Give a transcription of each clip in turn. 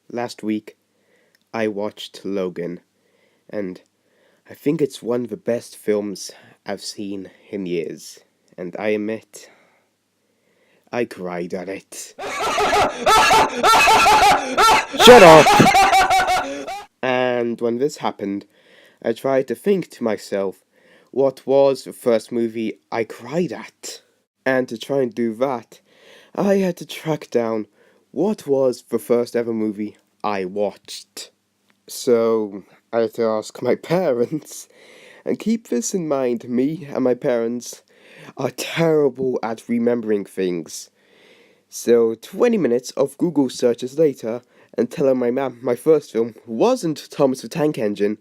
last week I watched Logan, and I think it's one of the best films I've seen in years. And I admit, I cried at it. Shut up! And when this happened, I tried to think to myself, what was the first movie I cried at? And to try and do that, I had to track down what was the first ever movie I watched. So I had to ask my parents, and keep this in mind, me and my parents are terrible at remembering things. So 20 minutes of Google searches later, and telling my mum my first film wasn't Thomas the Tank Engine,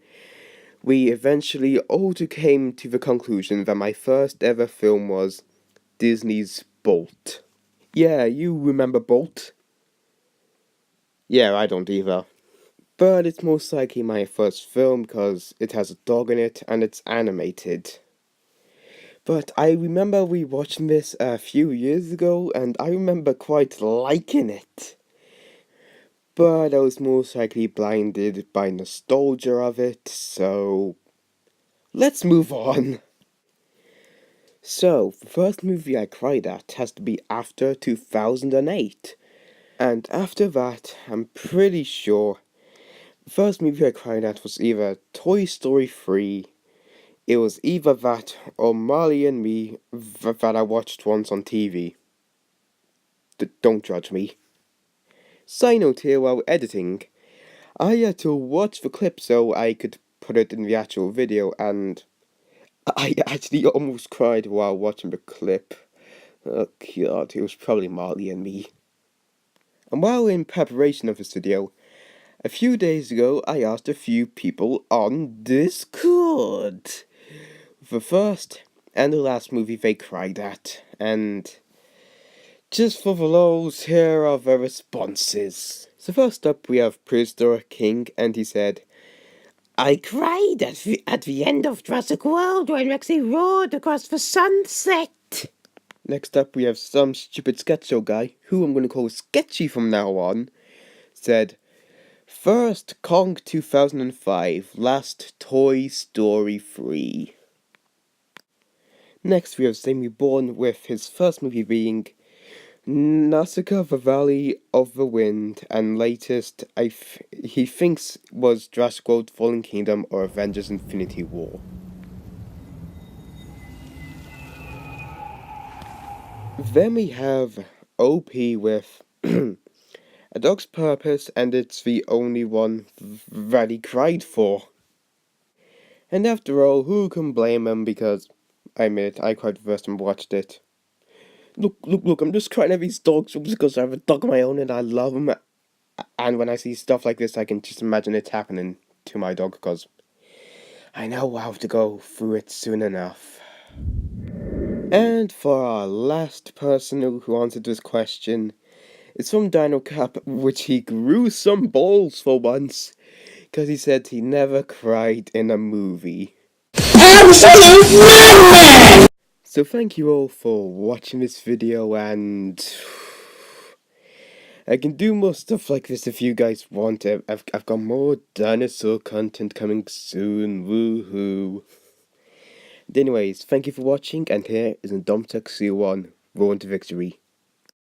we eventually all came to the conclusion that my first ever film was Disney's Bolt. Yeah, you remember Bolt? Yeah, I don't either. But it's most likely my first film because it has a dog in it and it's animated. But I remember rewatching this a few years ago and I remember quite liking it. But I was most likely blinded by nostalgia of it, so let's move on. So, the first movie I cried at has to be after 2008. And after that, I'm pretty sure the first movie I cried at was either Toy Story 3, it was either that or Marley and Me that I watched once on TV. Don't judge me. Side note here while editing, I had to watch the clip so I could put it in the actual video, and I actually almost cried while watching the clip. Oh god, it was probably Marley and Me. And while in preparation of this video, a few days ago I asked a few people on Discord the first and the last movie they cried at, and just for the lols, here are the responses. So first up we have Prehistoric King, and he said, I cried at the end of Jurassic World when Rexy roared across the sunset. Next up we have some stupid sketch show guy, who I'm going to call Sketchy from now on, said, First Kong 2005, last Toy Story 3. Next we have Sammy Bourne with his first movie being Nausicaa the Valley of the Wind, and latest he thinks was Jurassic World Fallen Kingdom or Avengers Infinity War. Then we have OP with A Dog's Purpose, and it's the only one that he cried for. And after all, who can blame him, because I admit I cried the first time I watched it. Look, I'm just crying at these dogs because I have a dog of my own and I love them. And when I see stuff like this, I can just imagine it happening to my dog because I know I'll have to go through it soon enough. And for our last person who answered this question, it's from Dino Cap, which he grew some balls for once, because he said he never cried in a movie. Absolute madman! So thank you all for watching this video, and I can do more stuff like this if you guys want it. I've got more dinosaur content coming soon, woohoo. Anyways, thank you for watching, and here is Indominus 1, Road to Victory.